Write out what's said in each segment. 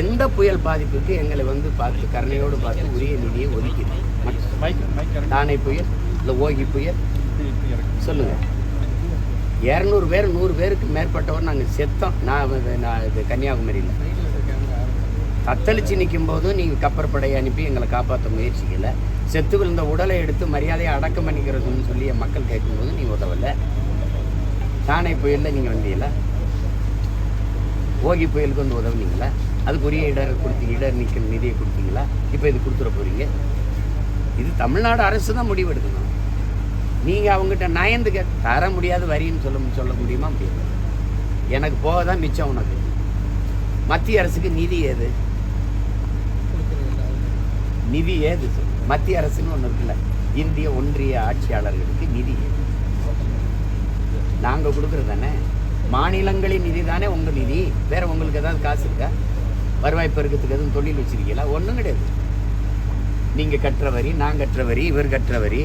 எந்த புயல் பாதிப்புக்கு எங்களை வந்து பார்த்து கருணையோடு பார்த்து உரிய நிதியை ஒதுக்கிது. தானே புயல் இல்லை ஓகி புயல் சொல்லுங்கள். 200 பேர் 100 பேருக்கு மேற்பட்டவர் நாங்கள் செத்தோம். நான் இது கன்னியாகுமரியில் தத்தளித்து நிற்கும் போதும் நீங்கள் கப்பற்படையை அனுப்பி எங்களை காப்பாற்ற முயற்சிக்கலை. செத்து விழுந்த உடலை எடுத்து மரியாதையை அடக்கம் பண்ணிக்கிறதுன்னு சொல்லி மக்கள் கேட்கும்போது நீ உதவலை. தானே புயலில் நீங்கள் வந்தீங்களா? ஓகி புயலுக்கு வந்து உதவுனீங்களா? அதுக்குரிய இடர் நீக்க நிதியை கொடுத்தீங்களா? இப்போ இது கொடுத்துட போகிறீங்க. இது தமிழ்நாடு அரசு தான் முடிவு எடுக்கணும். நீங்கள் அவங்ககிட்ட நயந்து தர முடியாது வரின்னு சொல்ல முடியுமா? முடியாது. எனக்கு போக தான் மிச்சம். உனக்கு மத்திய அரசுக்கு நிதி ஏது? நிதி ஏது? மத்திய அரசுன்னு ஒன்று இருக்குல்ல, இந்திய ஒன்றிய ஆட்சியாளர்களுக்கு நிதி ஏது? நாங்கள் கொடுக்குறது தானே. மாநிலங்களின் நிதி தானே உங்கள் நிதி. வேறு உங்களுக்கு ஏதாவது காசு இருக்கா? வருவாய் பெருக்கத்துக்கு எதுவும் தொழில் வச்சுருக்கீங்களா? ஒன்றும் கிடையாது. நீங்கள் கட்டுற வரி, நான் கட்டுற வரி, இவர் கட்டுற வரி.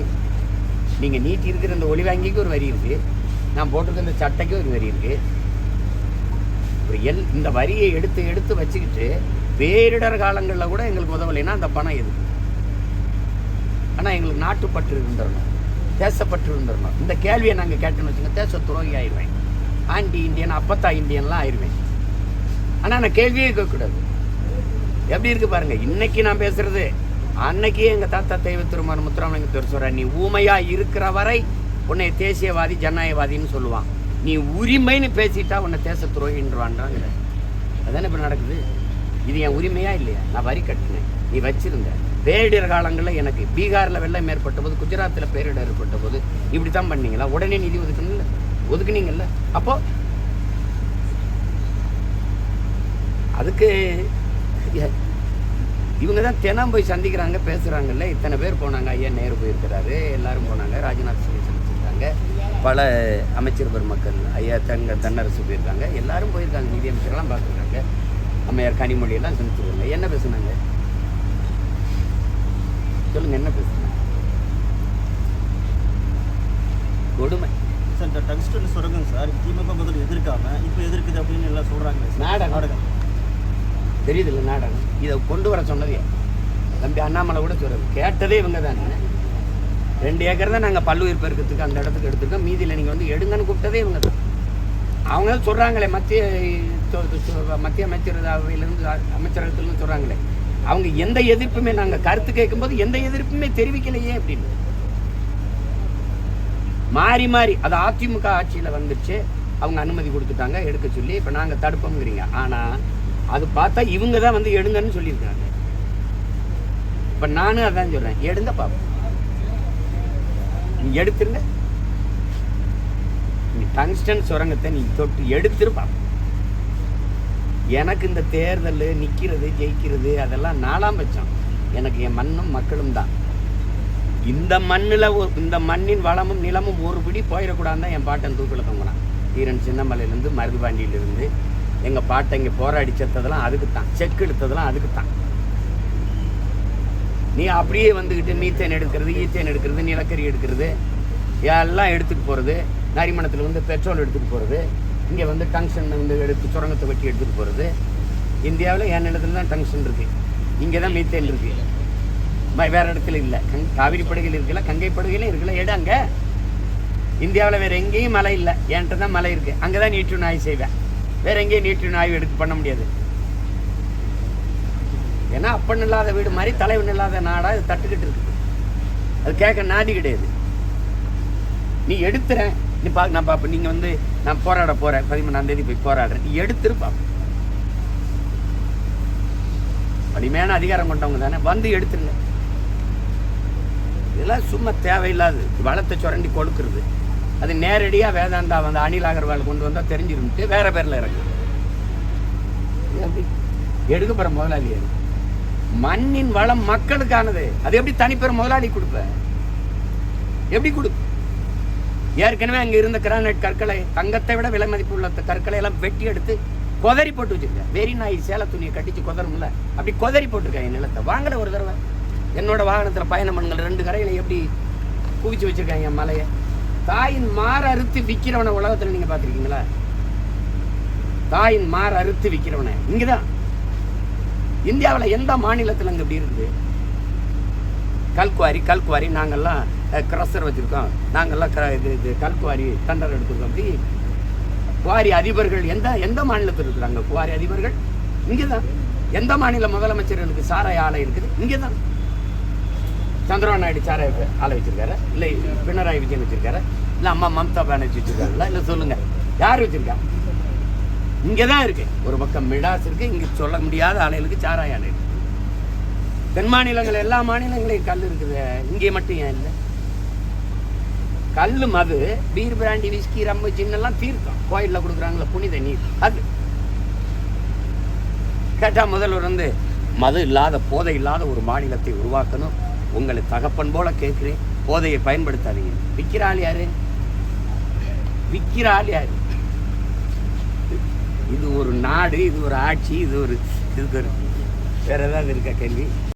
நீங்கள் நீட்டி இருக்கிற இந்த ஒளி வாங்கிக்கு ஒரு வரி இருக்குது, நான் போட்டிருக்க இந்த சட்டைக்கு ஒரு வரி இருக்குது. இந்த வரியை எடுத்து வச்சுக்கிட்டு பேரிடர் காலங்களில் கூட எங்களுக்கு உதவலைன்னா அந்த பணம் எதுக்கு? ஆனால் எங்களுக்கு நாட்டுப்பற்று இருந்துடணும், தேசப்பற்று இருந்துடணும். இந்த கேள்வியை நாங்கள் கேட்டோன்னு வச்சுங்க, தேச துரோகி ஆயிடுவேன், ஆன்டி இண்டியன் அப்பத்தா இண்டியன்லாம் ஆயிடுவேன். ஆனால் நான் கேள்வியே கேட்கக்கூடாது. எப்படி இருக்குது பாருங்கள். இன்னைக்கு நான் பேசுகிறது, அன்னைக்கே எங்கள் தாத்தா தெய்வ திருமணம் முத்துராமலிங்க சொல்கிறார், நீ ஊமையாக இருக்கிற வரை உன்னை தேசியவாதி ஜனநாயகவாதின்னு சொல்லுவான், நீ உரிமைன்னு பேசிட்டா உன்னை தேச துரோகின்றான்றாங்க. அதானே இப்போ நடக்குது. இது என் உரிமையா இல்லையா? நான் வரி கட்டினேன், நீ வச்சிருந்த. பேரிடர் காலங்களில் எனக்கு பீகாரில் வெள்ளம் ஏற்பட்ட போது, குஜராத்தில் பேரிடர் ஏற்பட்ட போது இப்படி தான் பண்ணீங்களா? உடனே நிதி ஒதுக்குனீங்கல்ல. அப்போ அதுக்கு இவங்க தான் தினம் போய் சந்திக்கிறாங்க, பேசுகிறாங்கல்ல. இத்தனை பேர் போனாங்க, ஐயா நேரு போயிருக்கிறாரு, எல்லாரும் போனாங்க, ராஜ்நாத் சிங் சந்திச்சிருக்காங்க, பல அமைச்சர் பெருமக்கள், ஐயா தன்னரசு போயிருக்காங்க, எல்லாரும் போயிருக்காங்க, நிதியமைச்சர்லாம் பார்த்துருக்காங்க, அம்மையார் கனிமொழியெல்லாம் சந்திச்சிருக்காங்க. என்ன பேசுனாங்க சொல்லுங்க, என்ன பேசுனாங்க? கொடுமை சார். இந்த டங்ஸ்டன் சுரங்கம் சார் திமுக முதல்ல எதிர்க்காம இப்போ எதிர்க்குது அப்படின்னு எல்லாம் சொல்கிறாங்க. நாடகம் தெரியுது இல்லை? நாடகம். இதை கொண்டு வர சொன்னதே தம்பி அண்ணாமலை கூட சொல்கிறது, கேட்டதே இவங்க தானே. 2 ஏக்கர் தான் நாங்கள் பல்லுயிர் பெருக்கத்துக்கு அந்த இடத்துக்கு எடுத்துருக்கோம், மீதியில் நீங்கள் வந்து எடுங்கன்னு கூப்பிட்டதே இவங்க தான். அவங்க தான் சொல்கிறாங்களே, மத்திய அமைச்சரவையிலேருந்து அமைச்சரகத்துலேருந்து சொல்கிறாங்களே, அவங்க எந்த எதிர்ப்புமே, நாங்கள் கருத்து கேட்கும்போது எந்த எதிர்ப்புமே தெரிவிக்கலையே அப்படின்னு மாறி அது அதிமுக ஆட்சியில் வந்துச்சு, அவங்க அனுமதி கொடுத்துட்டாங்க எடுக்க சொல்லி. இப்போ நாங்கள் தடுப்போங்கிறீங்க. ஆனால் அது பார்த்தா இவங்க தான் வந்து எடுங்கன்னு சொல்லியிருக்காங்க. இப்போ நானும் அதான் சொல்கிறேன், எடுங்க பார்ப்போம். நீ எடுத்துருங்க, நீ டங்ஸ்டன் சுரங்கத்தை நீ தொட்டு எடுத்துருப்பா. எனக்கு இந்த தேர்தல் நிற்கிறது ஜெயிக்கிறது அதெல்லாம் 4ஆம் பட்சம். எனக்கு என் மண்ணும் மக்களும் தான். இந்த மண்ணில் இந்த மண்ணின் வளமும் நிலமும் ஒரு பிடி போயிடக்கூடாதுன்னு தான் என் பாட்டன் தூக்கில் தொங்கினான். தீரன் சின்னமலையிலேருந்து மருதுபாண்டியிலேருந்து எங்கள் பாட்டை இங்கே போராடி செத்ததெல்லாம் அதுக்கு தான், செக்கு எடுத்ததெல்லாம் அதுக்கு தான். நீ அப்படியே வந்துக்கிட்டு மீத்தேன் எடுக்கிறது, ஈத்தேன் எடுக்கிறது, நிலக்கரி எடுக்கிறது எல்லாம் எடுத்துகிட்டு போகிறது, நரிமணத்தில் வந்து பெட்ரோல் எடுத்துகிட்டு போகிறது, இங்கே வந்து டங்ஷன் வந்து எடுத்து சுரங்கத்தை வெட்டி எடுத்துகிட்டு போகிறது. இந்தியாவில் என் இடத்துல தான் டங்ஷன் இருக்குது, இங்கே தான் மீத்தேன் இருக்குது, வேறு இடத்துல இல்லை. காவிரி படுகையில் இருக்குல்ல, கங்கை படுகையிலும் இருக்குல்ல, எடு அங்கே. இந்தியாவில் வேறு எங்கேயும் மலை இல்லை, என்கிட்ட தான் மலை இருக்குது, அங்கே தான் நீட்டு ஆய்வு செய்வேன். வேறு எங்கேயும் நீட்டு ஆய்வு பண்ண முடியாது. ஏன்னா அப்பன் இல்லாத வீடு மாதிரி தலைவன் இல்லாத நாடாக இது தட்டுக்கிட்டு இருக்குது. அது கேட்க நாதி கிடையாது. நீ எடுத்துறேன், நீ நான் பார்ப்பேன். நீங்கள் வந்து நான் போராட போகிறேன், 13ஆம் தேதி போய் போராடுறேன், நீ எடுத்துரு பார்ப்பேன். வலிமையான அதிகாரம் கொண்டவங்க தானே, வந்து எடுத்துருங்க. இதெல்லாம் சும்மா தேவையில்லாது வளத்தை சுரண்டி கொடுக்குறது. அது நேரடியாக வேதாந்தா வந்து அனில் அகர்வால் கொண்டு வந்தால் தெரிஞ்சிருந்துட்டு வேறு பேரில் இறங்குது. எப்படி எடுக்க போகிற முதலாளி? மண்ணின் வளம் மக்களுக்கானது, அது எப்படி தனிப்பெற முதலாளி கொடுப்ப? எப்படி கொடு? ஏற்கனவே அங்கே இருந்த கிரானைட் கற்களை, தங்கத்தை விட விலை மதிப்பு உள்ள கற்களை எல்லாம் வெட்டி எடுத்து கொதறி போட்டு வச்சுருக்கேன். வெறி நாய் சேலை துணியை கட்டிச்சு கொதரும்ல, அப்படி கொதறி போட்டிருக்கேன் என் நிலத்தை. வாங்கலை ஒரு தடவை என்னோட வாகனத்தில் பயணம் பண்ணுங்கள், 2 கரைகளை எப்படி குவிச்சு வச்சுருக்காங்க என் மலையை. தாயின் மாற அறுத்து விற்கிறவனை உலகத்தில் நீங்கள் பார்த்துருக்கீங்களா? தாயின் மாற அறுத்து விற்கிறவனை இங்கே தான் இந்தியாவில் எந்த மாநிலத்தில் அங்கே இப்படி இருக்குது? கல்குவாரி நாங்கள்லாம் க்ரஷர் வச்சுருக்கோம், நாங்கள்லாம் இது கல்குவாரி டண்டர் எடுத்துருக்கோம். அப்படி குவாரி அதிபர்கள் எந்த மாநிலத்தில் இருக்கிறாங்க? குவாரி அதிபர்கள் இங்கே தான். எந்த மாநில முதலமைச்சர்களுக்கு சாராய ஆலை இருக்குது? இங்கே தான். சந்திரபாபு நாயுடு சாராய ஆலை வச்சிருக்காரு, இல்லை பினராயி விஜயன் வச்சிருக்காரு, இல்லை அம்மா மம்தா பானர்ஜி வச்சிருக்காங்களா? இல்லை சொல்லுங்க, யார் வச்சிருக்கா? இங்கே தான் இருக்கு. ஒரு பக்கம் மிடாஸ் இருக்கு, இங்கே சொல்ல முடியாத ஆலைகளுக்கு சாராய ஆலை இருக்கு. தென் மாநிலங்கள் எல்லா மாநிலங்களையும் கல் இருக்குது, இங்கே மட்டும் ஏன் இல்லை? கல், மது, பீர், பிராண்டி, விஸ்கி, ரம்மு, ஜின்னெல்லாம் தீர்த்தம் கோயிலில் கொடுக்குறாங்களே புனித நீர். அது கேட்டால் முதல்வர் வந்து மது இல்லாத போதை இல்லாத ஒரு மாநிலத்தை உருவாக்கணும், உங்களை தகப்பன் போல கேட்குறேன், போதையை பயன்படுத்தாதீங்க. விற்கிற ஆள் யாரு? இது ஒரு நாடு, இது ஒரு ஆட்சி, இதுக்கு ஒரு வேற ஏதாவது இருக்கா கேள்வி?